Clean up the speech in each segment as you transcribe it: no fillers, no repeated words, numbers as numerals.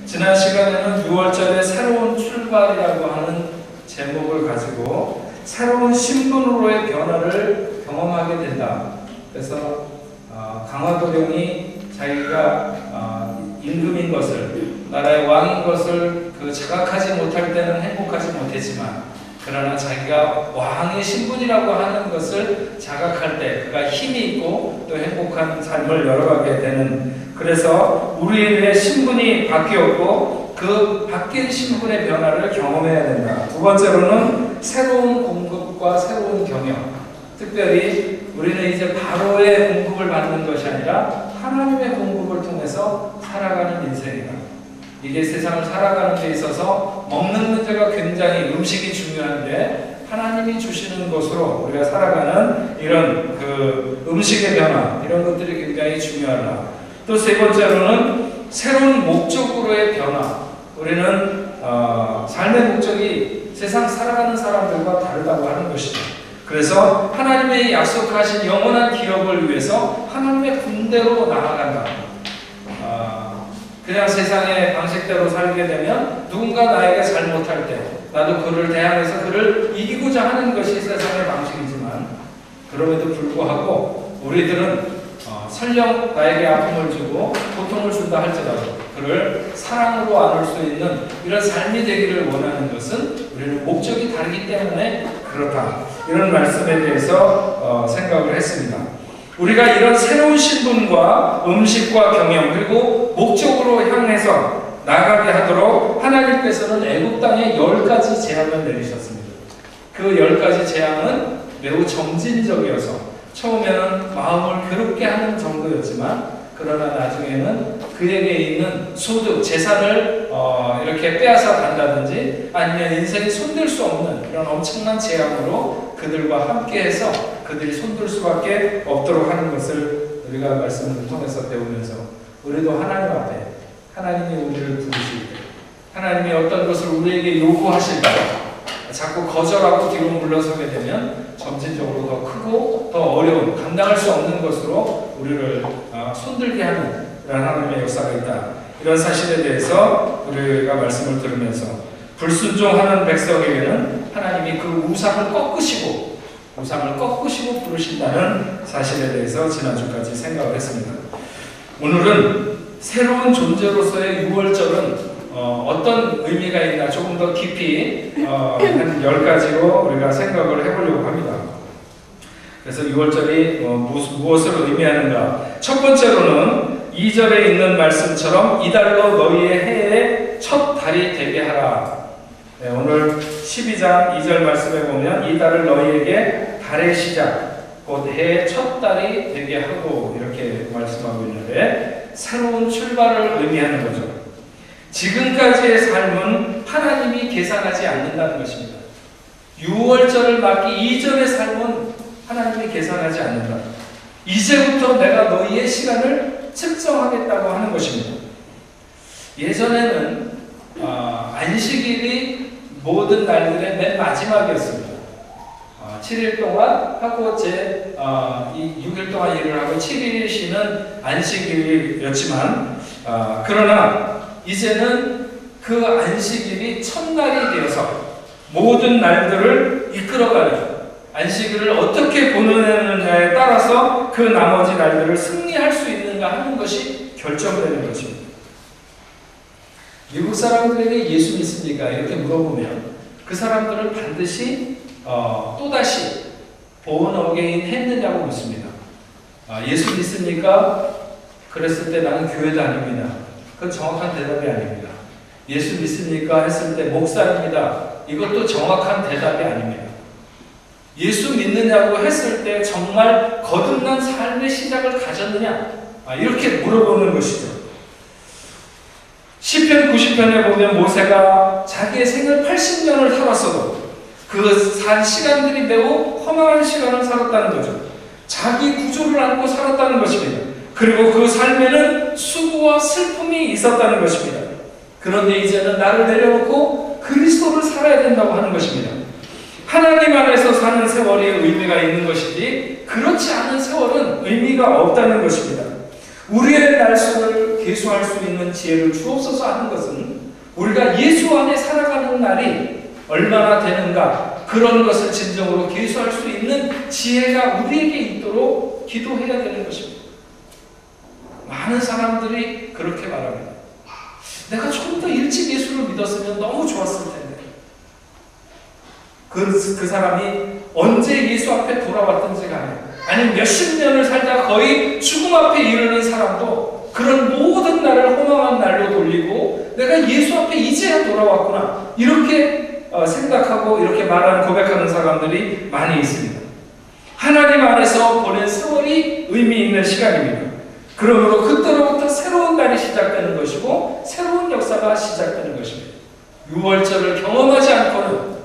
지난 시간에는 6월절의 새로운 출발이라고 하는 제목을 가지고 새로운 신분으로의 변화를 경험하게 된다. 그래서 강화도령이 자기가 임금인 것을, 나라의 왕인 것을 자각하지 못할 때는 행복하지 못했지만, 그러나 자기가 왕의 신분이라고 하는 것을 자각할 때 그가 힘이 있고 또 행복한 삶을 열어가게 되는, 그래서 우리의 신분이 바뀌었고 그 바뀐 신분의 변화를 경험해야 된다. 두 번째로는 새로운 공급과 새로운 경영. 특별히 우리는 이제 바로의 공급을 받는 것이 아니라 하나님의 공급을 통해서 살아가는 인생이다. 이게 세상을 살아가는 데 있어서 먹는 문제가 굉장히, 음식이 중요한데 하나님이 주시는 것으로 우리가 살아가는 이런 음식의 변화, 이런 것들이 굉장히 중요하다. 또 세 번째로는 새로운 목적으로의 변화. 우리는 삶의 목적이 세상 살아가는 사람들과 다르다고 하는 것이죠. 그래서 하나님의 약속하신 영원한 기업을 위해서 하나님의 군대로 나아간다. 그냥 세상의 방식대로 살게 되면 누군가 나에게 잘못할 때 나도 그를 대항해서 그를 이기고자 하는 것이 세상의 방식이지만, 그럼에도 불구하고 우리들은 설령 나에게 아픔을 주고 고통을 준다 할지라도 그를 사랑으로 안을 수 있는 이런 삶이 되기를 원하는 것은 우리는 목적이 다르기 때문에 그렇다. 이런 말씀에 대해서 생각을 했습니다. 우리가 이런 새로운 신분과 음식과 경영 그리고 목적으로 향해서 나가게 하도록 하나님께서는 애굽 땅에 10가지 재앙을 내리셨습니다. 그 10가지 재앙은 매우 점진적이어서 처음에는 마음을 괴롭게 하는 정도였지만, 그러나 나중에는 그에게 있는 소득, 재산을 이렇게 빼앗아 간다든지 아니면 인생이 손댈 수 없는 이런 엄청난 재앙으로 그들과 함께해서 그들이 손들 수밖에 없도록 하는 것을 우리가 말씀을 통해서 배우면서, 우리도 하나님 앞에 하나님이 우리를 부르실 때 하나님이 어떤 것을 우리에게 요구하실 때 자꾸 거절하고 뒤로 물러서게 되면 점진적으로 더 크고 더 어려운, 감당할 수 없는 것으로 우리를 손들게 하는 이런 하나님의 역사가 있다. 이런 사실에 대해서 우리가 말씀을 들으면서 불순종하는 백성에게는 하나님이 그 우상을 꺾으시고 부르신다는 사실에 대해서 지난주까지 생각을 했습니다. 오늘은 새로운 존재로서의 6월절은 어떤 의미가 있나 조금 더 깊이 한 10가지로 우리가 생각을 해보려고 합니다. 그래서 6월절이 무엇을 의미하는가? 첫 번째로는 2절에 있는 말씀처럼 이달로 너희의 해의 첫 달이 되게 하라. 네, 오늘 12장 2절 말씀에 보면 이달을 너희에게 달의 시작, 곧 해의 첫 달이 되게 하고 이렇게 말씀하고 있는데, 새로운 출발을 의미하는 거죠. 지금까지의 삶은 하나님이 계산하지 않는다는 것입니다. 6월절을 맞기 이전의 삶은 하나님이 계산하지 않는다. 이제부터 내가 너희의 시간을 측정하겠다고 하는 것입니다. 예전에는 안식일이 모든 날들의 맨 마지막이었습니다. 7일 동안 하고 6일 동안 일을 하고 7일 쉬는 안식일이었지만, 그러나 이제는 그 안식일이 첫날이 되어서 모든 날들을 이끌어가는, 안식일을 어떻게 보내느냐에 따라서 그 나머지 날들을 승리할 수 있는가 하는 것이 결정되는 것입니다. 미국 사람들에게 예수 믿습니까? 이렇게 물어보면 그 사람들은 반드시 또다시 born again 했느냐고 묻습니다. 예수 믿습니까? 그랬을 때 나는 교회 다닙니다. 그건 정확한 대답이 아닙니다. 예수 믿습니까? 했을 때 목사입니다. 이것도 정확한 대답이 아닙니다. 예수 믿느냐고 했을 때 정말 거듭난 삶의 시작을 가졌느냐? 이렇게 물어보는 것이죠. 시편 90편에 보면 모세가 자기의 생을 80년을 살았어도 그 산 시간들이 매우 허망한 시간을 살았다는 거죠. 자기 구조를 안고 살았다는 것입니다. 그리고 그 삶에는 수고와 슬픔이 있었다는 것입니다. 그런데 이제는 나를 내려놓고 그리스도를 살아야 된다고 하는 것입니다. 하나님 안에서 사는 세월이 의미가 있는 것이지 그렇지 않은 세월은 의미가 없다는 것입니다. 우리의 날수를 계수할 수 있는 지혜를 주옵소서 하는 것은 우리가 예수 안에 살아가는 날이 얼마나 되는가, 그런 것을 진정으로 계수할 수 있는 지혜가 우리에게 있도록 기도해야 되는 것입니다. 많은 사람들이 그렇게 말합니다. 내가 좀 더 일찍 예수를 믿었으면 너무 좋았을 텐데. 그 사람이 언제 예수 앞에 돌아왔든지 간에, 아니면 몇십 년을 살다 거의 죽음 앞에 이르는 사람도 그런 모든 날을 허망한 날로 돌리고 내가 예수 앞에 이제야 돌아왔구나, 이렇게 생각하고 이렇게 말하는, 고백하는 사람들이 많이 있습니다. 하나님 안에서 보낸 세월이 의미 있는 시간입니다. 그러므로 그때로부터 새로운 날이 시작되는 것이고 새로운 역사가 시작되는 것입니다. 유월절을 경험하지 않고는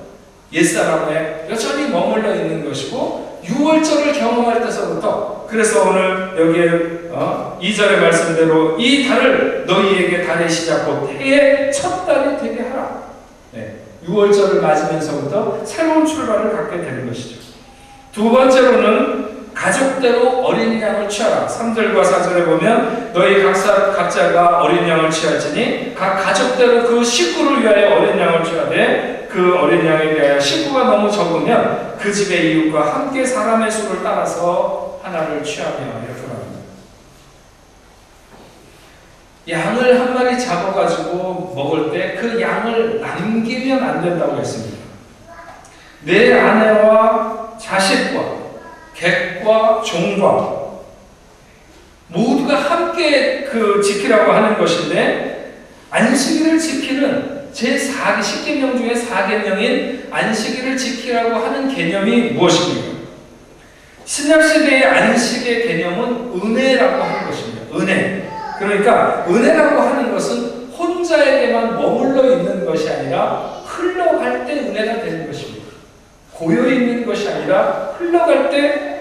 옛사람에 여전히 머물러 있는 것이고, 유월절을 경험할 때서부터, 그래서 오늘 여기에 2절의 말씀대로 이 달을 너희에게 달의 시작 곧 해의 첫 달이 되게 하라. 네, 유월절을 맞으면서부터 새로운 출발을 갖게 되는 것이죠. 두 번째로는 가족대로 어린 양을 취하라. 3절과 4절에 보면 너희 각자가 어린 양을 취할지니 각 가족대로 그 식구를 위하여 어린 양을 취하되 그 어린 양에 대하여 식구가 너무 적으면 그 집의 이웃과 함께 사람의 수를 따라서 하나를 취하며, 이렇게 말합니다. 양을 한 마리 잡아가지고 먹을 때 그 양을 남기면 안 된다고 했습니다. 내 아내와 자식과 객과 종과 모두가 함께 지키라고 하는 것인데, 안식일을 지키는 제10계명 중에 4계명인 안식일을 지키라고 하는 개념이 무엇입니까? 신약시대의 안식의 개념은 은혜라고 하는 것입니다. 은혜. 그러니까 은혜라고 하는 것은 혼자에게만 머물러 있는 것이 아니라 흘러갈 때 은혜가 되는 것입니다. 고여 있는 것이 아니라 흘러갈 때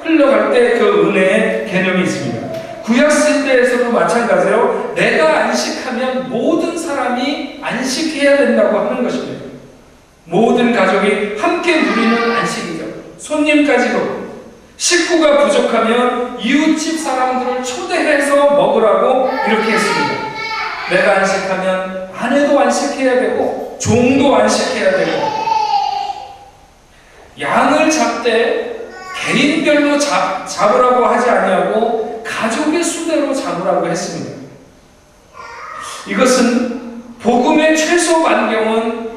그 은혜의 개념이 있습니다. 구약시대에서도 마찬가지로 내가 안식하면 모든 사람이 안식해야 된다고 하는 것입니다. 모든 가족이 함께 누리는 안식이죠. 손님까지도. 식구가 부족하면 이웃집 사람들을 초대해서 먹으라고 이렇게 했습니다. 내가 안식하면 아내도 안식해야 되고 종도 안식해야 되고, 양을 잡되 개인별로 잡으라고 하지 아니하고 가족의 수대로 잡으라고 했습니다. 이것은 복음의 최소 반경은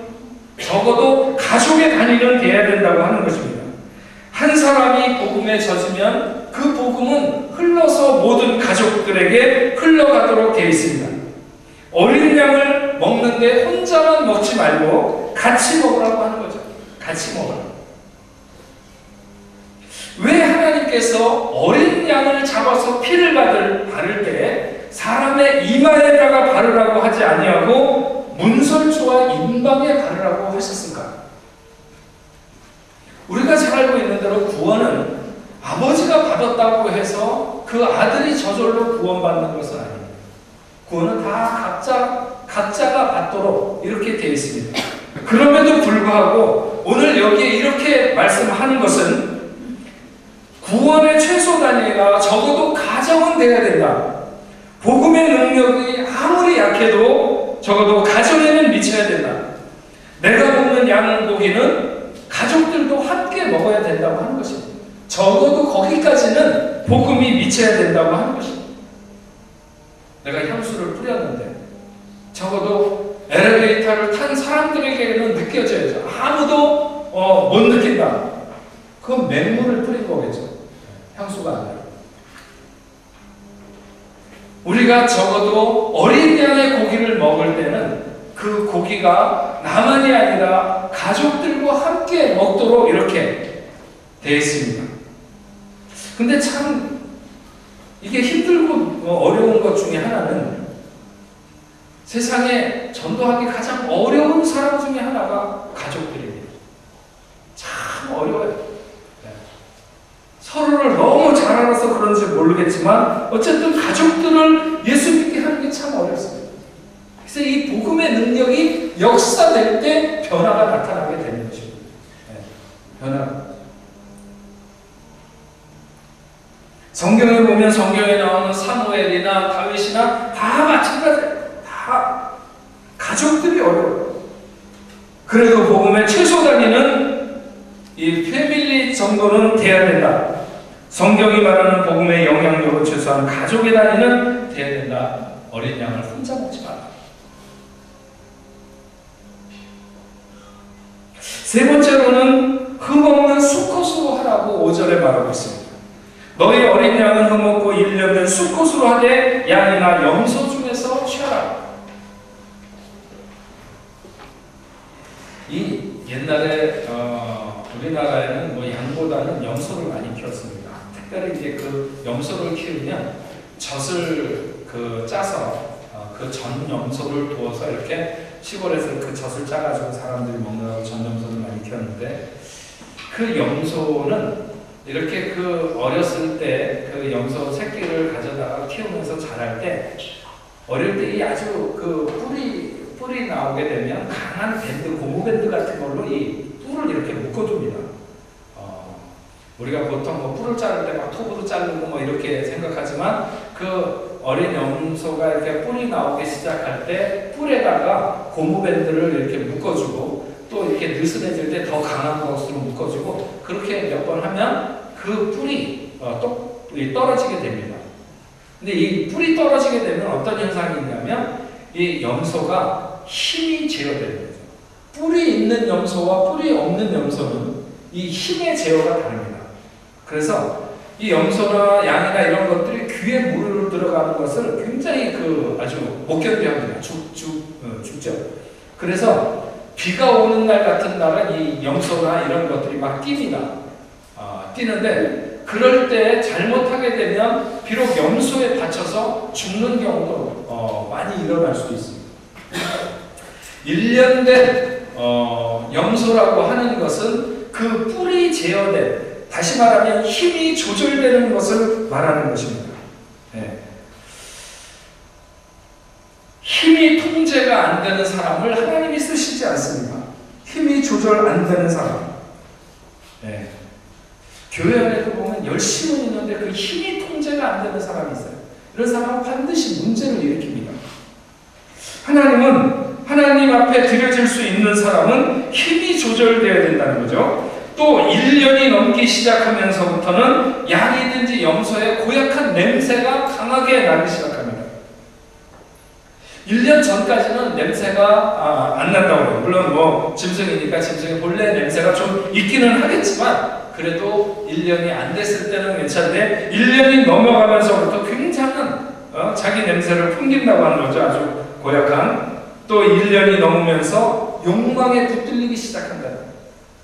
적어도 가족의 단위는 돼야 된다고 하는 것입니다. 한 사람이 복음에 젖으면 그 복음은 흘러서 모든 가족들에게 흘러가도록 되어 있습니다. 어린 양을 먹는데 혼자만 먹지 말고 같이 먹으라고 하는 거죠. 같이 먹으라. 왜 하나님께서 어린 양을 잡아서 피를 바를 때 사람의 이마에다가 바르라고 하지 아니하고 문설주와 임방에 바르라고 하셨을까? 우리가 잘 알고 있는 대로 구원은 아버지가 받았다고 해서 그 아들이 저절로 구원받는 것은 아닙니다. 구원은 다 각자가 받도록 이렇게 되어 있습니다. 그럼에도 불구하고 오늘 여기에 이렇게 말씀하는 것은 구원의 최소 단위가 적어도 가정은 돼야 된다. 복음의 능력이 아무리 약해도 적어도 가정에는 미쳐야 된다. 내가 먹는 양고기는 가족들도 함께 먹어야 된다고 하는 것입니다. 적어도 거기까지는 복음이 미쳐야 된다고 하는 것입니다. 내가 향수를 뿌렸는데 적어도 엘리베이터를 탄 사람들에게는 느껴져야죠. 아무도 못 느낀다. 그건 맹물을 뿌린 거겠죠. 향수가 아니라. 우리가 적어도 어린 양의 고기를 먹을 때는 그 고기가 나만이 아니라 가족들과 함께 먹도록 이렇게 되어 있습니다. 근데 참 이게 힘들고 어려운 것 중에 하나는 세상에 전도하기 가장 어려운 사람 중에 하나가 가족들입니다. 참 어려워요. 서로를 너무 잘 알아서 그런지 모르겠지만 어쨌든 가족들을 예수 믿게 하는 게 참 어렵습니다. 그래서 이 복음의 능력이 역사될 때 변화가 나타나게 되는 것입니다. 변화. 성경에 보면 성경에 나오는 사무엘이나 다윗이나 다 마찬가지예요. 다 가족들이 어려워요. 그래도 복음의 최소 단위는 이 패밀리 정도는 돼야 된다. 성경이 말하는 복음의 영향력을 최소한 가족의 단위는 돼야 된다. 어린 양을 혼자 먹지 마라. 세 번째로는 흠없는 수컷으로 하라고 5절에 말하고 있습니다. 너희 어린 양은 흠없고 1년 된 수컷으로 하되 양이나 염소 중에서 취하라. 이 옛날에 우리나라에는 뭐 양보다는 염소를 많이 키웠습니다. 특별히 이제 그 염소를 키우면 젖을 짜서 그 전 염소를 두어서 이렇게 시골에서 그 젖을 짜가지고 사람들이 먹느라고 전 염소를 많이 키웠는데, 그 염소는 이렇게 어렸을 때 그 염소 새끼를 가져다가 키우면서 자랄 때, 어릴 때 이 아주 뿔이 나오게 되면 강한 밴드, 고무밴드 같은 걸로 이 뿔을 이렇게 묶어줍니다. 우리가 보통 뭐 뿔을 자를 때 막 톱으로 자르고 뭐 이렇게 생각하지만, 그 어린 염소가 이렇게 뿔이 나오기 시작할 때 뿔에다가 고무밴드를 이렇게 묶어주고, 또 이렇게 느슨해질 때 더 강한 것으로 묶어주고, 그렇게 몇 번 하면 그 뿔이 떨어지게 됩니다. 근데 이 뿔이 떨어지게 되면 어떤 현상이 있냐면, 이 염소가 힘이 제어되는 거죠. 뿔이 있는 염소와 뿔이 없는 염소는 이 힘의 제어가 다릅니다. 그래서 이 염소나 양이나 이런 것들이 귀에 물을 들어가는 것을 굉장히 아주 못 견뎌합니다. 죽죠. 그래서 비가 오는 날 같은 날은 이 염소나 이런 것들이 막 뜁니다. 뛰는데, 그럴 때 잘못하게 되면 비록 염소에 다쳐서 죽는 경우도 많이 일어날 수도 있습니다. 1년 된 염소라고 하는 것은 그 뿔이 제어된, 다시 말하면 힘이 조절되는 것을 말하는 것입니다. 네. 힘이 통제가 안 되는 사람을 하나님이 쓰시지 않습니다. 힘이 조절 안 되는 사람. 네. 교회 안에도 보면 열심은 있는데 그 힘이 통제가 안 되는 사람이 있어요. 이런 사람은 반드시 문제를 일으킵니다. 하나님은 하나님 앞에 드려질 수 있는 사람은 힘이 조절되어야 된다는 거죠. 또 1년이 넘기 시작하면서부터는 양이든지 염소의 고약한 냄새가 강하게 나기 시작합니다. 1년 전까지는 냄새가 안 난다고 해요. 물론 뭐 짐승이니까 짐승의 본래 냄새가 좀 있기는 하겠지만, 그래도 1년이 안 됐을 때는 괜찮은데 1년이 넘어가면서부터 굉장한 자기 냄새를 풍긴다고 하는 거죠. 아주 고약한. 또 1년이 넘으면서 욕망에 붙들리기 시작한다.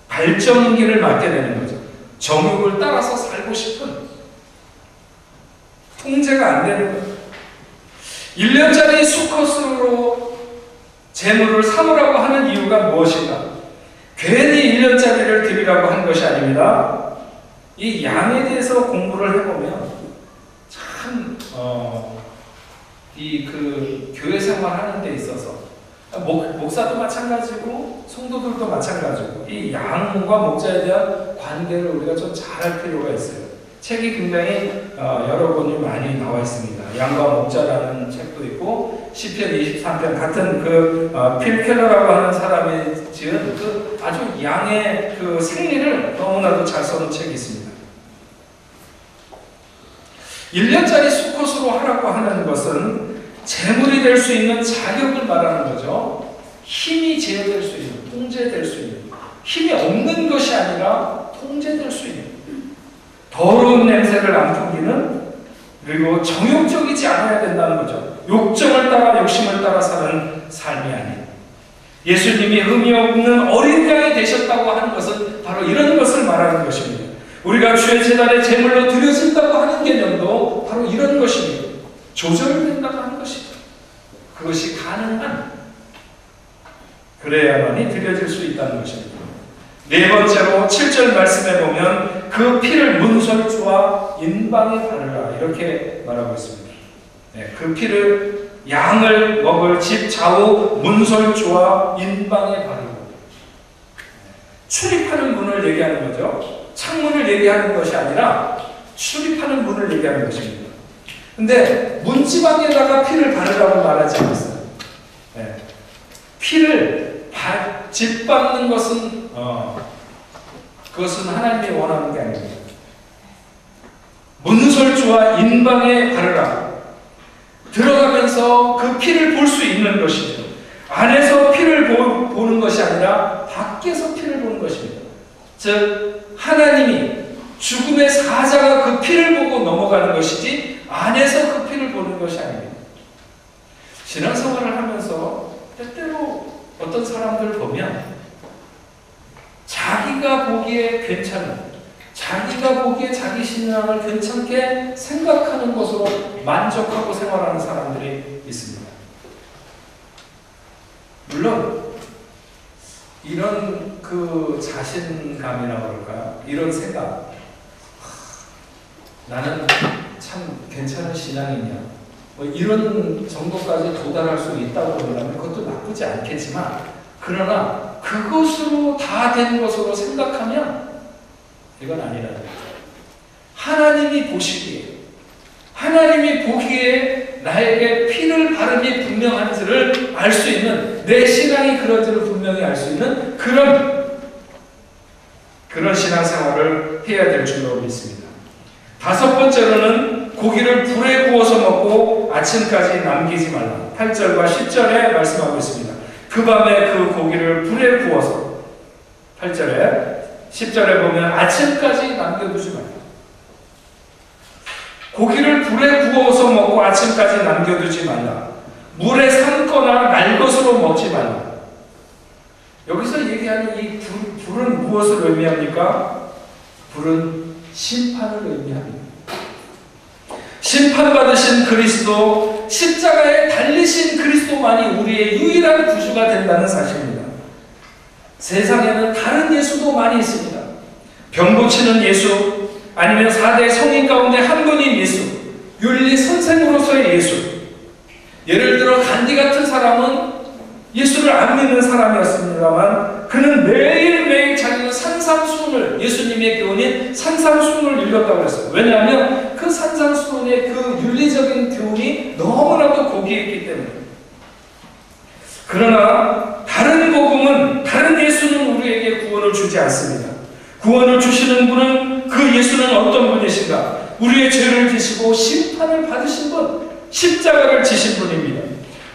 발전기를 맞게 되는 거죠. 정욕을 따라서 살고 싶은, 통제가 안 되는 거죠. 1년짜리 수컷으로 재물을 삼으라고 하는 이유가 무엇인가? 괜히 1년짜리를 드리라고 한 것이 아닙니다. 이 양에 대해서 공부를 해보면 참 교회 생활하는 데 있어서 목사도 마찬가지고 성도들도 마찬가지고 이 양과 목자에 대한 관계를 우리가 좀 잘할 필요가 있어요. 책이 굉장히 여러 권이 많이 나와 있습니다. 양과 목자라는 책도 있고, 시편 23편 같은 필 켈러라고 하는 사람이 지은 아주 양의 생리를 너무나도 잘 써놓은 책이 있습니다. 1년짜리 수컷으로 하라고 하는 것은 재물이 될 수 있는 자격을 말하는 거죠. 힘이 제어될 수 있는, 통제될 수 있는, 힘이 없는 것이 아니라 통제될 수 있는, 더러운 냄새를 안 풍기는, 그리고 정욕적이지 않아야 된다는 거죠. 욕정을 따라 욕심을 따라 사는 삶이 아닌, 예수님이 흠이 없는 어린 양이 되셨다고 하는 것은 바로 이런 것을 말하는 것입니다. 우리가 주의 제단에 제물로 드려진다고 하는 개념도 바로 이런 것입니다. 조절된다고 하는 것입니다. 그것이 가능한, 그래야만이 드려질 수 있다는 것입니다. 네 번째로 7절 말씀에 보면 그 피를 문설주와 인방에 바르라, 이렇게 말하고 있습니다. 네, 그 피를 양을 먹을 집 좌우 문설주와 인방에 바르고, 출입하는 문을 얘기하는 거죠. 창문을 얘기하는 것이 아니라 출입하는 문을 얘기하는 것입니다. 근데 문지방에다가 피를 바르라고 말하지 않았어요. 네. 피를 짓밟는 것은 그것은 하나님이 원하는 게 아닙니다. 문설주와 인방에 바르라. 들어가면서 그 피를 볼 수 있는 것이죠. 안에서 피를 보는 것이 아니라 밖에서 피를 보는 것입니다. 즉 하나님이 죽음의 사자가 그 피를 보고 넘어가는 것이지 안에서 그 피를 보는 것이 아닙니다. 신앙생활을 하면서 때때로 어떤 사람들 보면 자기가 보기에 괜찮은, 자기가 보기에 자기 신앙을 괜찮게 생각하는 것으로 만족하고 생활하는 사람들이 있습니다. 물론 이런 그 자신감이라 그럴까, 이런 생각, 나는 참 괜찮은 신앙이냐, 뭐 이런 정도까지 도달할 수 있다고 그러면 그것도 나쁘지 않겠지만, 그러나 그것으로 다 된 것으로 생각하면 이건 아니라는 거죠. 하나님이 보시기에, 하나님이 보기에 나에게 피를 바름이 분명한지를 알 수 있는, 내 신앙이 그런지를 분명히 알 수 있는 그런 신앙생활을 해야 될 줄로 믿습니다. 다섯 번째로는 고기를 불에 구워서 먹고 아침까지 남기지 말라. 8절과 10절에 말씀하고 있습니다. 그 밤에 그 고기를 불에 구워서, 8절에 10절에 보면 아침까지 남겨두지 말라. 고기를 불에 구워서 먹고 아침까지 남겨두지 말라. 물에 삶거나 날 것으로 먹지 말라. 여기서 얘기하는 이 불은 무엇을 의미합니까? 불은 심판을 의미합니다. 심판받으신 그리스도, 십자가에 달리신 그리스도만이 우리의 유일한 구주가 된다는 사실입니다. 세상에는 다른 예수도 많이 있습니다. 병 고치는 예수, 아니면 4대 성인 가운데 한 분인 예수, 윤리 선생으로서의 예수. 예를 들어 간디 같은 사람은 예수를 안 믿는 사람이었습니다만 그는 매일매일 자기는 산상수훈을, 예수님의 교훈인 산상수훈을 읽었다고 했어요. 왜냐하면 그 산상수훈의 그 윤리적인 교훈이 너무나도 고귀했기 때문에. 그러나 다른 복음은, 다른 예수는 우리에게 구원을 주지 않습니다. 구원을 주시는 분은, 그 예수는 어떤 분이신가? 우리의 죄를 지시고 심판을 받으신 분, 십자가를 지신 분입니다.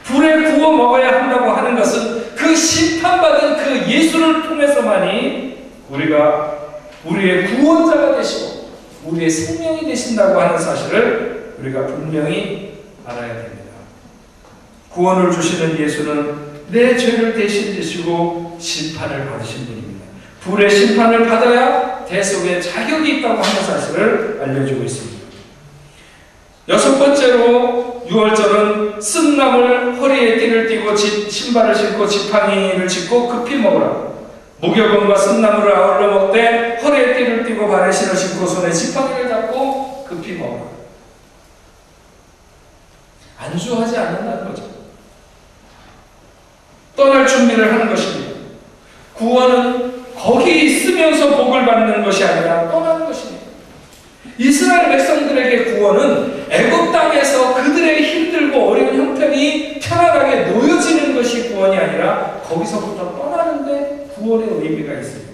불에 구워 먹어야 한다고 하는 것은 그 심판받은 그 예수를 통해서만이 우리가 우리의 구원자가 되시고 우리의 생명이 되신다고 하는 사실을 우리가 분명히 알아야 됩니다. 구원을 주시는 예수는 내 죄를 대신 지시고 심판을 받으신 분입니다. 불의 심판을 받아야 대속의 자격이 있다고 하는 사실을 알려주고 있습니다. 여섯 번째로 6월절은 쓴 나물 허리에 띠를 띠고 신발을 신고 지팡이를 짚고 급히 먹으라. 무교병과 쓴 나물을 아울러 먹되 허리에 띠를 띠고 발에 신을 신고 손에 지팡이를 잡고 급히 먹으라. 안주하지 않는다는 거죠. 떠날 준비를 하는 것입니다. 구원은 거기 있으면서 복을 받는 것이 아니라 떠나는 것입니다. 이스라엘 백성들에게 구원은 애굽 땅에서 그들의 힘들고 어려운 형편이 편안하게 놓여지는 것이 구원이 아니라 거기서부터 떠나는데 구원의 의미가 있습니다.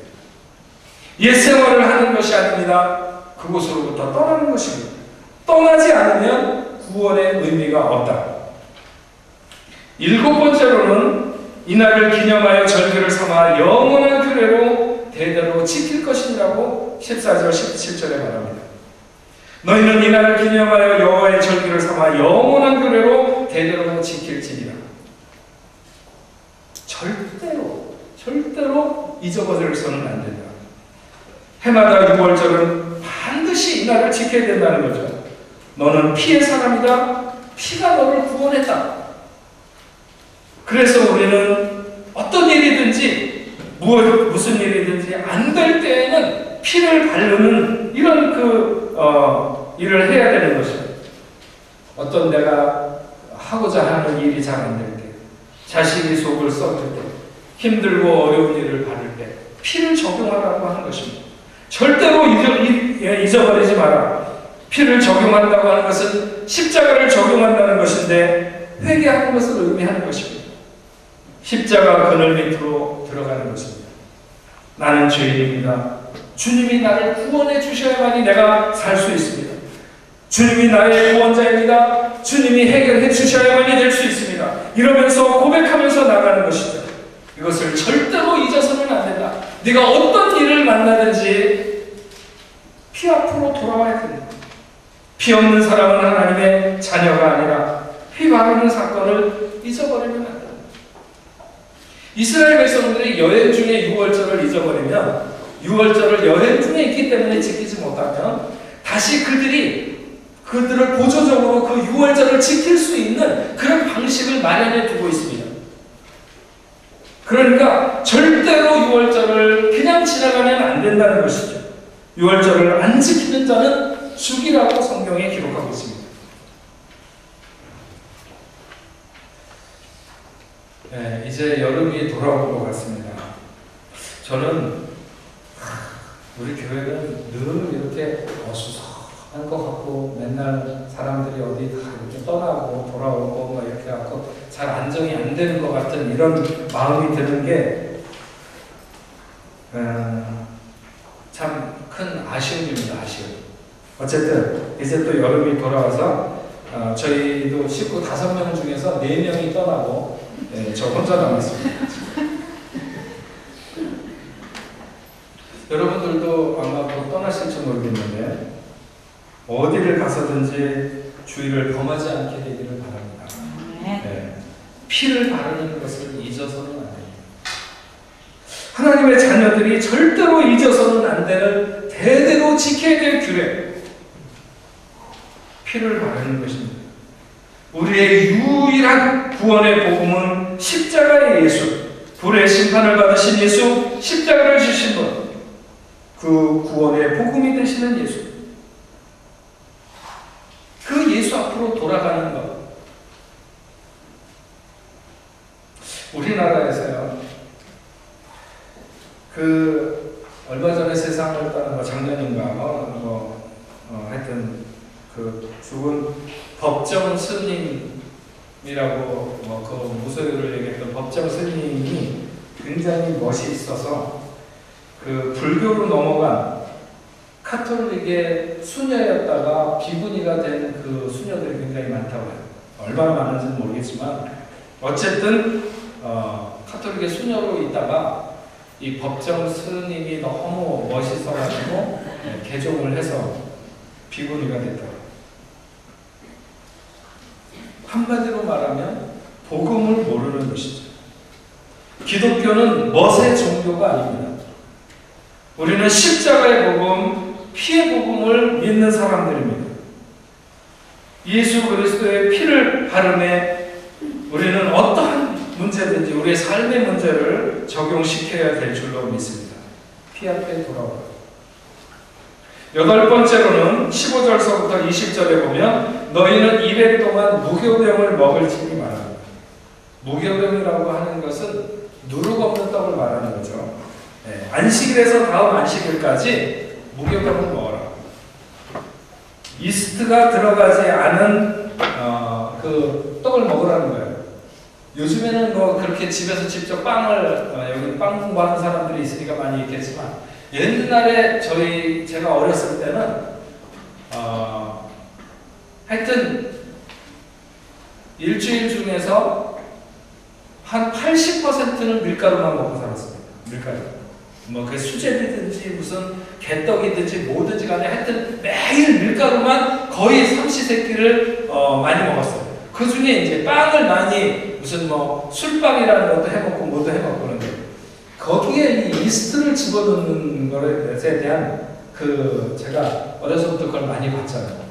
옛 생활을 하는 것이 아닙니다. 그곳으로부터 떠나는 것입니다. 떠나지 않으면 구원의 의미가 없다. 일곱 번째로는 이날을 기념하여 절기를 삼아 영원한 규례로 대대로 지킬 것이라고 14절 17절에 말합니다. 너희는 이날을 기념하여 여호와의 절기를 삼아 영원한 규례로 대대로 지킬지니라. 절대로 잊어버려서는 안 된다. 해마다 6월절은 반드시 이날을 지켜야 된다는 거죠. 너는 피의 사람이다. 피가 너를 구원했다. 그래서 우리는 어떤 일이든지 무슨 일이든지 안 될 때에는 피를 바르는 이런 일을 해야 되는 것이죠. 어떤 내가 하고자 하는 일이 잘 안 될 때, 자식이 속을 썩을 때, 힘들고 어려운 일을 받을 때 피를 적용하라고 하는 것입니다. 절대로 잊어버리지 마라. 피를 적용한다고 하는 것은 십자가를 적용한다는 것인데 회개하는 것을 의미하는 것입니다. 십자가 그늘 밑으로 들어가는 것입니다. 나는 죄인입니다. 주님이 나를 구원해 주셔야만이 내가 살 수 있습니다. 주님이 나의 구원자입니다. 주님이 해결해 주셔야만이 될 수 있습니다. 이러면서 고백하면서 나가는 것이죠. 이것을 절대로 잊어서는 안 된다. 네가 어떤 일을 만나든지 피 앞으로 돌아와야 된다. 피 없는 사람은 하나님의 자녀가 아니라 피 바르는 사건을 잊어버리면 안 된다. 이스라엘 백성들이 여행 중에 유월절을 잊어버리면, 유월절을 여행 중에 있기 때문에 지키지 못하면 다시 그들을 보조적으로 그 유월절을 지킬 수 있는 그런 방식을 마련해 두고 있습니다. 그러니까 절대로 유월절을 그냥 지나가면 안 된다는 것이죠. 유월절을 안 지키는 자는 죽이라고 성경에 기록하고 있습니다. 네, 이제 여름이 돌아온 것 같습니다. 저는 우리 교회는 늘 이렇게 어수선한 것 같고 맨날 사람들이 어디 다 이렇게 떠나고 돌아오고 막 이렇게 하고 잘 안정이 안 되는 것 같은 이런 마음이 드는 게 참 큰 아쉬움입니다. 아쉬움. 어쨌든 이제 또 여름이 돌아와서 저희도 식구 5명 중에서 4명이 떠나고 저 혼자 남았습니다. 여러분들도 아마 곧 떠나실지 모르겠는데 어디를 가서든지 주의를 범하지 않게 되기를 바랍니다. 네. 피를 바르는 것을 잊어서는 안 됩니다. 하나님의 자녀들이 절대로 잊어서는 안 되는 대대로 지켜야 될 규례, 피를 바르는 것입니다. 우리의 유일한 구원의 복음은 십자가의 예수, 불의 심판을 받으신 예수, 십자가를 주신 분, 그 구원의 복음이 되시는 예수, 그 예수 앞으로 돌아가는 것. 우리나라에서요, 얼마 전에 세상을 떠난 작년인가, 하여튼, 죽은 법정 스님이라고, 그 무소유를 얘기했던 법정 스님이 굉장히 멋이 있어서, 불교로 넘어간 카톨릭의 수녀였다가 비구니가 된 그 수녀들이 굉장히 많다고 해요. 얼마나 많은지는 모르겠지만, 어쨌든, 카톨릭의 수녀로 있다가, 이 법정 스님이 너무 멋있어가지고 개종을 해서 비구니가 됐더라고요. 한마디로 말하면 복음을 모르는 것이죠. 기독교는 멋의 종교가 아닙니다. 우리는 십자가의 복음, 피의 복음을 믿는 사람들입니다. 예수 그리스도의 피를 바르매 우리는 어떠한 문제든지 우리의 삶의 문제를 적용시켜야 될 줄로 믿습니다. 피 앞에 돌아오라. 8번째로는 15절서부터 20절에 보면 너희는 200 동안 무교병을 먹을지니 말합니다. 무교병이라고 하는 것은 누룩 없는 떡을 말하는 거죠. 네, 안식일에서 다음 안식일까지 무교병을 먹어라. 이스트가 들어가지 않은 그 떡을 먹으라는 거예요. 요즘에는 그렇게 집에서 직접 빵을 여기 빵 공부하는 사람들이 있으니까 많이 있겠지만 옛날에 제가 어렸을 때는 하여튼 일주일 중에서 한 80%는 밀가루만 먹고 살았습니다. 밀가루. 그 수제비든지 무슨 개떡이든지 뭐든지 간에 하여튼 매일 밀가루만 거의 삼시세끼를 많이 먹었어요. 그 중에 이제 빵을 많이 무슨 술빵이라는 것도 해먹고 뭐도 해먹고 그런데 거기에 이 이스트를 집어넣는 것에 대한 제가 어려서부터 그걸 많이 봤잖아요.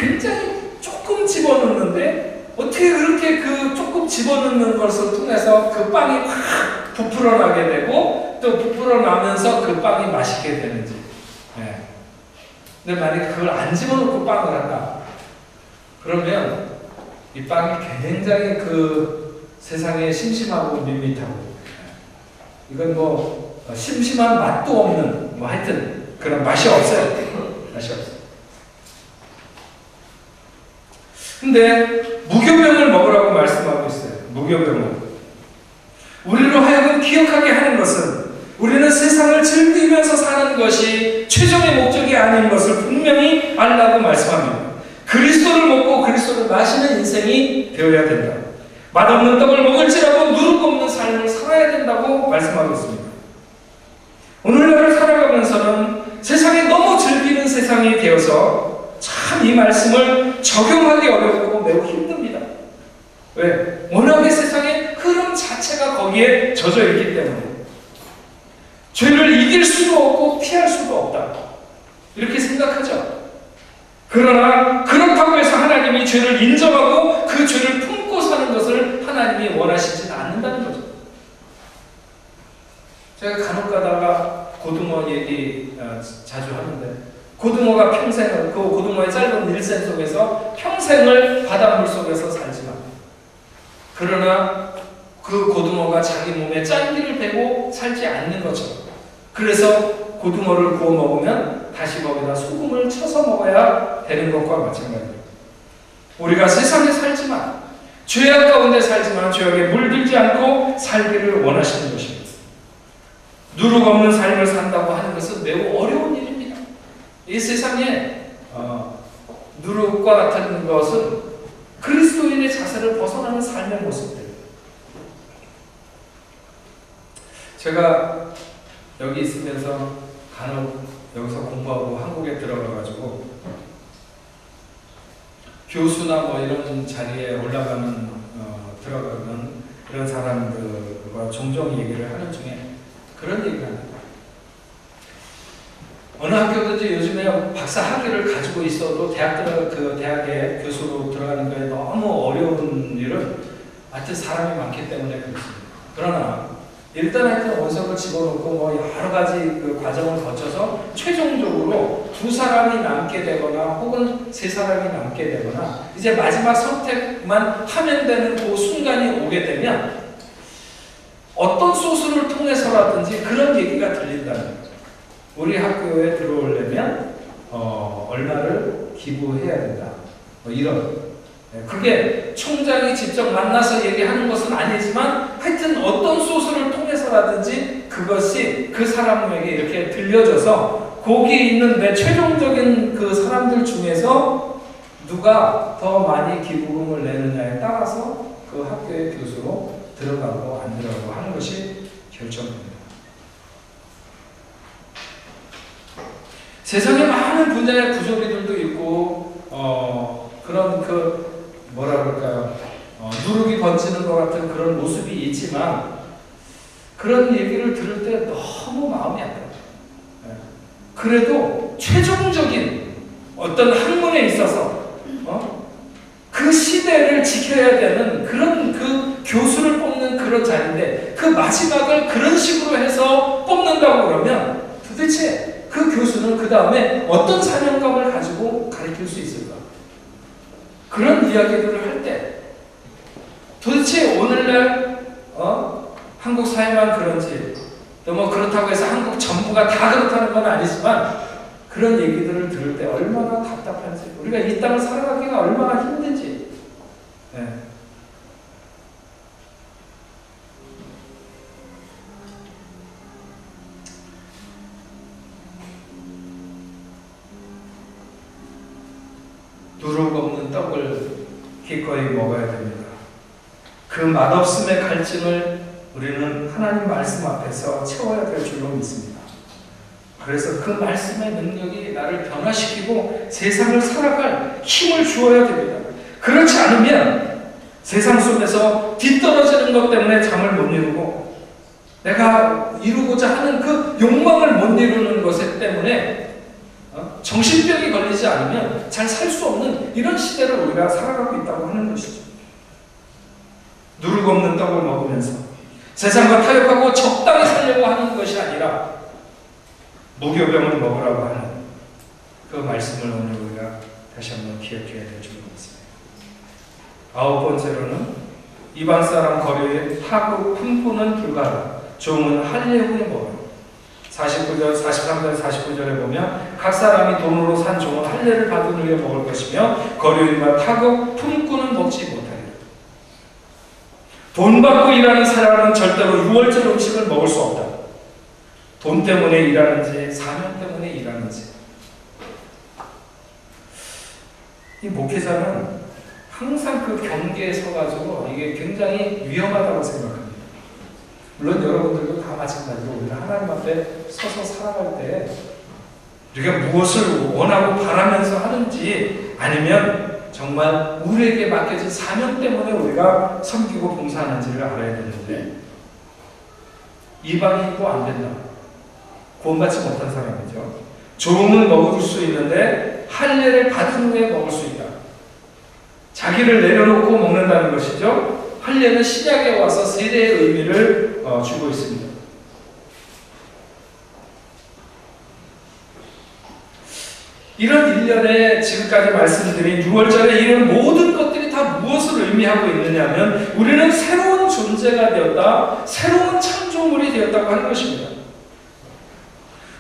굉장히 조금 집어넣는데 어떻게 그렇게 조금 집어넣는 것을 통해서 그 빵이 확 부풀어나게 되고 또 부풀어나면서 그 빵이 맛있게 되는지. 네. 근데 만약에 그걸 안 집어넣고 빵을 한다. 그러면 이 빵이 굉장히 세상에 심심하고 밋밋하고 이건 심심한 맛도 없는 하여튼 그런 맛이 없어요. 맛이 없어요. 근데 무교병을 먹으라고 말씀하고 있어요. 무교병을. 우리로 하여금 기억하게 하는 것은 우리는 세상을 즐기면서 사는 것이 최종의 목적이 아닌 것을 분명히 알라고 말씀합니다. 그리스도를 먹고 그리스도를 마시는 인생이 되어야 된다. 맛없는 떡을 먹을지라도 누룩 없는 삶을 살아야 된다고 말씀하고 있습니다. 오늘날을 살아가면서는 세상에 너무 즐기는 세상이 되어서 참 이 말씀을 적용하기 어렵고 매우 힘듭니다. 왜? 워낙에 세상의 흐름 자체가 거기에 젖어 있기 때문에 죄를 이길 수도 없고 피할 수도 없다. 이렇게 생각하죠. 그러나 그렇다고 해서 하나님이 죄를 인정하고 그 죄를 품고 사는 것을 하나님이 원하시지 않는다는 거죠. 제가 간혹 가다가 고등어 얘기 자주 하는데 고등어가 평생을, 그 고등어의 짧은 일생 속에서 평생을 바닷물 속에서 살지만 그러나 그 고등어가 자기 몸에 짠기를 빼고 살지 않는 것처럼 그래서 고등어를 구워 먹으면 다시 거기다 소금을 쳐서 먹어야 되는 것과 마찬가지예요. 우리가 세상에 살지만 죄악 가운데 살지만 죄악에 물들지 않고 살기를 원하시는 것입니다. 누룩 없는 삶을 산다고 하는 것은 매우 어려운 일입니다. 이 세상에 누룩과 같은 것은 그리스도인의 자세를 벗어나는 삶의 모습들. 제가 여기 있으면서 간혹 여기서 공부하고 한국에 들어가가지고 교수나 뭐 이런 자리에 올라가는 들어가는 이런 사람들과 종종 얘기를 하는 중에 그런 얘기를 합니다. 어느 학교든지 요즘에 박사 학위를 가지고 있어도 대학에 교수로 들어가는 거에 너무 어려운 일은 하여튼 사람이 많기 때문에 그렇습니다. 그러나 일단 하여튼 원석을 집어넣고 뭐 여러 가지 그 과정을 거쳐서 최종적으로 2사람이 남게 되거나 혹은 3사람이 남게 되거나 이제 마지막 선택만 하면 되는 그 순간이 오게 되면 어떤 소스를 통해서라든지 그런 얘기가 들린다는 거죠. 우리 학교에 들어오려면 얼마를 기부해야 된다. 뭐 이런. 그게 총장이 직접 만나서 얘기하는 것은 아니지만 하여튼 어떤 소스를 통해서라든지 그것이 그 사람에게 이렇게 들려져서 거기에 있는 내 최종적인 그 사람들 중에서 누가 더 많이 기부금을 내느냐에 따라서 그 학교의 교수로 들어가고 안 들어가고 하는 것이 결정됩니다. 세상에 많은 분야의 부조리들도 있고 그런 뭐라 그럴까요? 누룩이 번지는 것 같은 그런 모습이 있지만 그런 얘기를 들을 때 너무 마음이 아파요. 그래도 최종적인 어떤 학문에 있어서 그 시대를 지켜야 되는 그런 그 교수를 뽑는 그런 자리인데 그 마지막을 그런 식으로 해서 뽑는다고 그러면 도대체 그 교수는 그 다음에 어떤 사명감을 가지고 가르칠 수 있을까? 그런 이야기들을 할 때 도대체 오늘날 한국 사회만 그런지 또 뭐 그렇다고 해서 한국 전부가 다 그렇다는 건 아니지만 그런 얘기들을 들을 때 얼마나 답답한지 우리가 이 땅을 살아가기가 얼마나 힘든지 누룩 없는 떡을 기꺼이 먹어야 됩니다. 그 맛없음의 갈증을 우리는 하나님 말씀 앞에서 채워야 될 줄로 믿습니다. 그래서 그 말씀의 능력이 나를 변화시키고 세상을 살아갈 힘을 주어야 됩니다. 그렇지 않으면 세상 속에서 뒤떨어지는 것 때문에 잠을 못 이루고 내가 이루고자 하는 그 욕망을 못 이루는 것 때문에 정신병이 걸리지 않으면 잘 살 수 없는 이런 시대를 우리가 살아가고 있다고 하는 것이죠. 누룩 없는 떡을 먹으면서 세상과 타협하고 적당히 살려고 하는 것이 아니라 무교병을 먹으라고 하는 그 말씀을 오늘 우리가 다시 한번 기억해야 될 줄 믿습니다. 9번째로는 이방 사람 거리에 하고 품고는 불가라. 종은 할례 후에 먹으라. 49절, 43절, 49절에 보면 각 사람이 돈으로 산 종은 할례를 받은 후에 먹을 것이며 거류인과 타고 품고는 먹지 못하리라. 돈 받고 일하는 사람은 절대로 유월절 음식을 먹을 수 없다. 돈 때문에 일하는지 사명 때문에 일하는지. 이 목회자는 항상 그 경계에 서가지고 이게 굉장히 위험하다고 생각합니다. 물론 여러분들도 다 마찬가지로 우리가 하나님 앞에 서서 살아갈 때 우리가 무엇을 원하고 바라면서 하는지, 아니면 정말 우리에게 맡겨진 사명 때문에 우리가 섬기고 봉사하는지를 알아야 되는데, 이방인도 안 된다. 구원받지 못한 사람이죠. 조음은 먹을 수 있는데 할례를 받은 후에 먹을 수 있다. 자기를 내려놓고 먹는다는 것이죠. 할례는 신약에 와서 세대의 의미를 주고 있습니다. 이런 일련에 지금까지 말씀드린 6월절에 이런 모든 것들이 다 무엇을 의미하고 있느냐면, 우리는 새로운 존재가 되었다, 새로운 창조물이 되었다고 하는 것입니다.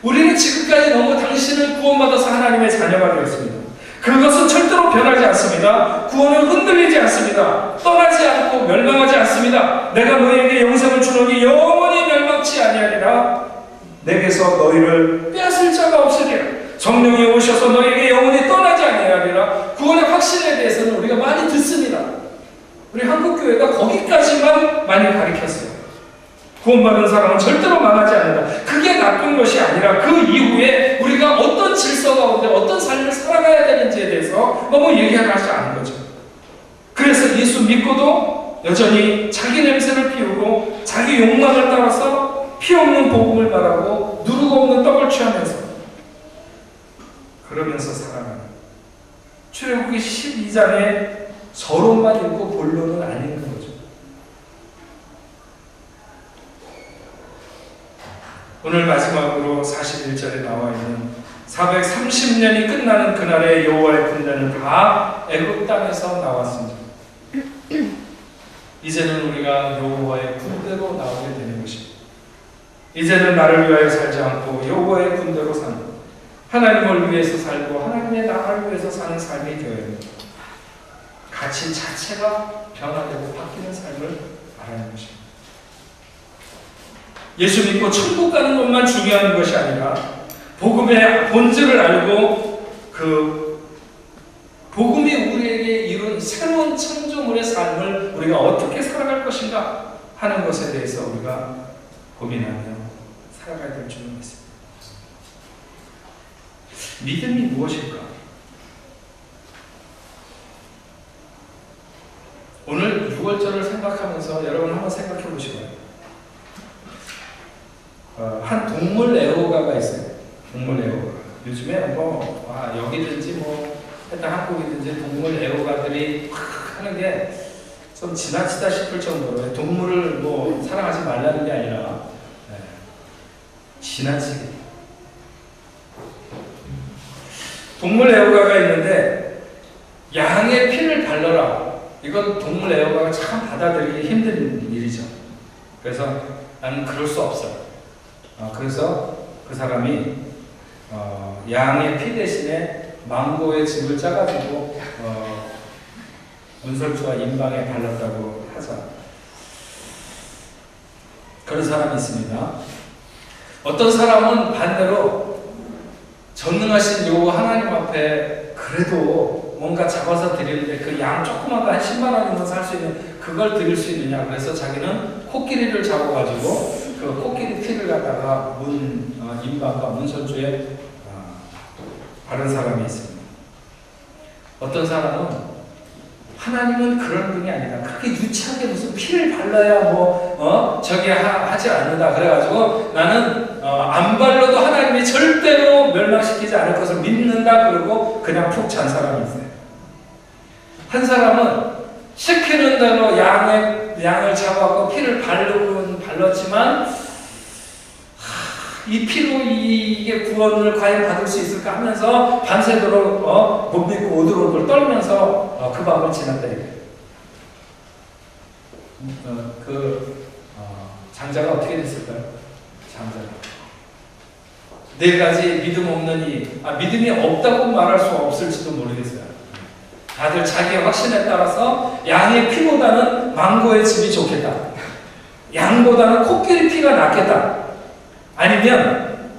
우리는 지금까지 너무 당신을 구원받아서 하나님의 자녀가 되었습니다. 그것은 절대로 변하지 않습니다. 구원은 흔들리지 않습니다. 떠나지 않고 멸망하지 않습니다. 내가 너희에게 영생을 주노니 영원히 멸망치 아니하리라. 내게서 너희를 빼앗을 자가 없으리라. 성령이 오셔서 너희에게 영원히 떠나지 아니하리라. 구원의 확신에 대해서는 우리가 많이 듣습니다. 우리 한국교회가 거기까지만 많이 가르쳤어요. 구원받은 사람은 절대로 망하지 않는다. 그게 나쁜 것이 아니라 그 이후에 우리가 어떤 질서 가운데 어떤 삶을 살아가야 되는지에 대해서 너무 얘기하지 않은 거죠. 그래서 예수 믿고도 여전히 자기 냄새를 피우고 자기 욕망을 따라서 피 없는 복음을 말하고 누르고 없는 떡을 취하면서 그러면서 살아가는, 출애굽기 12장에 서론만 읽고 본론은 안 읽는 거죠. 오늘 마지막으로 41절에 나와 있는 430년이 끝나는 그날에 여호와의 군대는 다 애굽 땅에서 나왔습니다. 이제는 우리가 여호와의 군대로 나오게 되는 것입니다. 이제는 나를 위하여 살지 않고 여호와의 군대로 사는, 하나님을 위해서 살고 하나님의 나라를 위해서 사는 삶이 되어야 합니다. 가치 자체가 변화되고 바뀌는 삶을 말하는 것입니다. 예수 믿고 천국 가는 것만 중요한 것이 아니라 복음의 본질을 알고 그 복음이 우리에게 이룬 새로운 창조물의 삶을 우리가 어떻게 살아갈 것인가 하는 것에 대해서 우리가 고민하며 살아가야 될 줄을 믿습니다. 믿음이 무엇일까? 오늘 6월절을 생각하면서 여러분 한번 생각해 보시고요. 한 동물 애호가가 있어요. 동물 애호가. 요즘에 여기든지 일단 한국이든지 동물 애호가들이 하는 게 좀 지나치다 싶을 정도로 동물을 사랑하지 말라는 게 아니라 지나치게. 동물 애호가가 있는데 양의 피를 발라라. 이건 동물 애호가가 참 받아들이기 힘든 일이죠. 그래서 나는 그럴 수 없어요. 그래서 그 사람이 양의 피 대신에 망고의 즙을 짜가지고 문설주와 인방에 발랐다고 하자. 그런 사람이 있습니다. 어떤 사람은 반대로 전능하신 여호와 하나님 앞에 그래도 뭔가 잡아서 드리는데 그 양 조그만 거 한 10만 원이면 살 수 있는 그걸 드릴 수 있느냐. 그래서 자기는 코끼리를 잡아가지고 그 코끼리 피를 갖다가 인방과 문설주에 바른 사람이 있습니다. 어떤 사람은 하나님은 그런 분이 아니다. 그렇게 유치하게 무슨 피를 발라야 저기 하지 않는다. 그래가지고 나는 안 발라도 하나님이 절대로 멸망시키지 않을 것을 믿는다. 그러고 그냥 푹 잔 사람이 있어요. 한 사람은 시키는 대로 양을 잡아갖고 피를 발랐지만 이 피로 이게 구원을 과연 받을 수 있을까 하면서 밤새도록 못 믿고 오들오들 떨면서 그 밤을 지났다 이거예요. 장자가 어떻게 됐을까요? 장자가 네 가지 믿음 없는 믿음이 없다고 말할 수 없을지도 모르겠어요. 다들 자기의 확신에 따라서 양의 피보다는 망고의 즙이 좋겠다. 양보다는 코끼리 피가 낫겠다. 아니면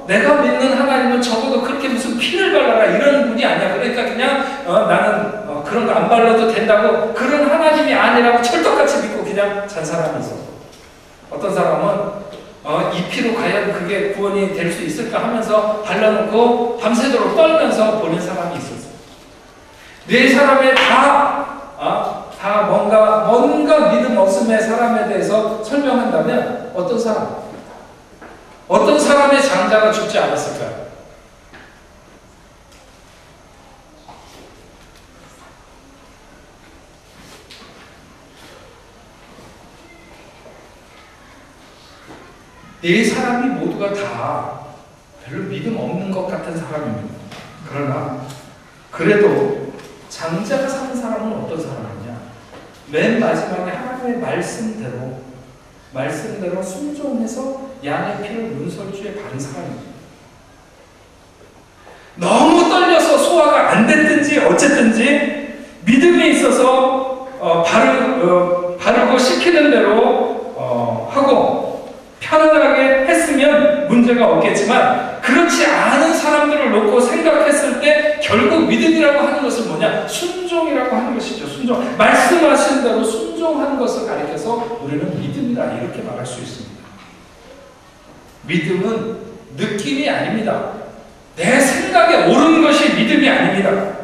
내가 믿는 하나님은 적어도 그렇게 무슨 피를 발라라 이런 분이 아니야. 그러니까 그냥 나는 그런 거 안 발라도 된다고, 그런 하나님이 아니라고 철떡같이 믿고 그냥 잔 사람이 있어. 어떤 사람은 이 피로 과연 그게 구원이 될 수 있을까 하면서 발라놓고 밤새도록 떨면서 보는 사람이 있었어요. 네 사람의 다 뭔가 믿음 없음의 사람에 대해서 설명한다면 어떤 사람의 장자가 죽지 않았을까요? 네 사람이 모두가 다 별로 믿음 없는 것 같은 사람입니다. 그러나 그래도 장자가 사는 사람은 어떤 사람이냐? 맨 마지막에 하나님의 말씀대로 순종해서 양의 피를 문설주에 바른 사람입니다. 너무 떨려서 소화가 안 됐든지 어쨌든지 믿음이 있어서 바르고 시키는 대로 하고 편안하게 했으면 문제가 없겠지만, 그렇지 않은 사람들을 놓고 생각했을 때 결국 믿음이라고 하는 것은 뭐냐? 순종이라고 하는 것이죠. 순종. 말씀하신 대로 순종한 것을 가리켜서 우리는 믿음이다 이렇게 말할 수 있습니다. 믿음은 느낌이 아닙니다. 내 생각에 옳은 것이 믿음이 아닙니다.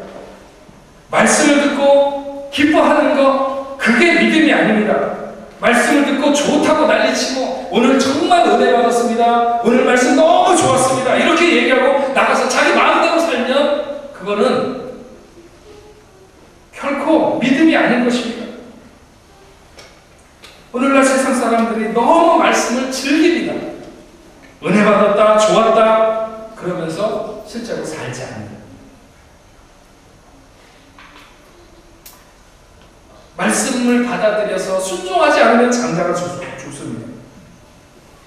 말씀을 듣고 기뻐하는 것, 그게 믿음이 아닙니다. 말씀을 듣고 좋다고 난리치고 오늘 정말 은혜 받았습니다, 오늘 말씀 너무 좋았습니다 이렇게 얘기하고 나가서 자기 마음대로 살면 그거는 결코 믿음이 아닌 것입니다. 오늘날 세상 사람들이 너무 말씀을 즐깁니다. 은혜 받았다, 좋았다 그러면서 실제로 살지 않는다. 말씀을 받아들여서 순종하지 않으면 장자가 죽습니다.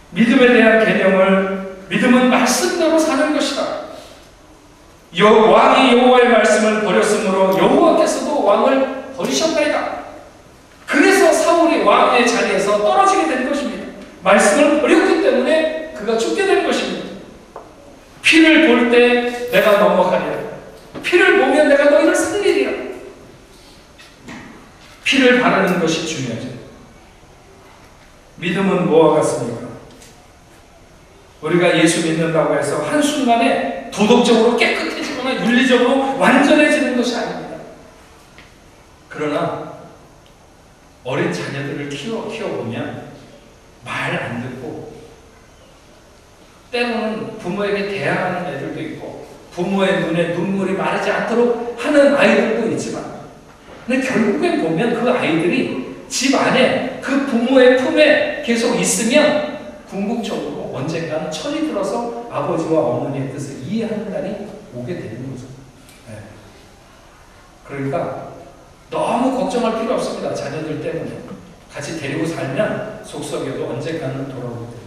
믿음에 대한 개념을, 믿음은 말씀대로 사는 것이다. 왕이 여호와의 말씀을 버렸으므로 여호와께서도 왕을 버리셨나이다. 그래서 사울이 왕의 자리에서 떨어지게 된 것입니다. 말씀을 버렸기 때문에 그가 죽게 된 것입니다. 피를 볼 때 내가 넘어가리라. 피를 보면 내가 너희를 살리리라. 피를 바르는 것이 중요하죠. 믿음은 뭐와 같습니까? 우리가 예수 믿는다고 해서 한순간에 도덕적으로 깨끗해지거나 윤리적으로 완전해지는 것이 아닙니다. 그러나 어린 자녀들을 키워보면 말 안 듣고 때로는 부모에게 대항하는 애들도 있고 부모의 눈에 눈물이 마르지 않도록 하는 아이들도 있지만, 근데 결국엔 보면 그 아이들이 집 안에 그 부모의 품에 계속 있으면 궁극적으로 언젠가는 철이 들어서 아버지와 어머니의 뜻을 이해하는 날이 오게 되는 거죠. 네. 그러니까 너무 걱정할 필요 없습니다. 자녀들 때문에 같이 데리고 살면 속썩여도 언젠가는 돌아오게 됩니다.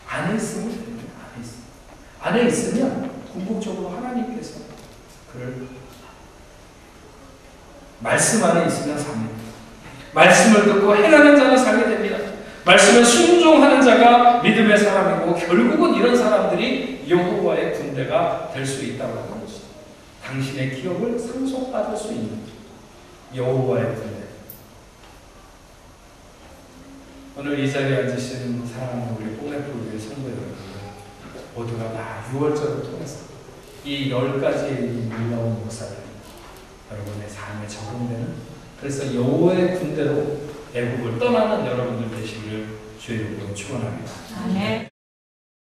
안에 있으면 됩니다. 안에 있으면 궁극적으로 하나님께서 그를 말씀 안에 있으면 삽니다. 말씀을 듣고 행하는 자는 살게 됩니다. 말씀에 순종하는 자가 믿음의 사람이고 결국은 이런 사람들이 여호와의 군대가 될 수 있다고 하는 것이죠. 당신의 기업을 상속받을 수 있는 여호와의 군대. 오늘 이 자리에 앉으신 사랑하는 우리 뽕래풀교회 성도 여러분, 모두가 다 6월절을 통해서 이 10가지의 놀라운 역사를 여러분의 삶에 적용되는, 그래서 여호와의 군대로 애국을 떠나는 여러분들 되시기를 주의 이름으로 축원합니다. 아멘.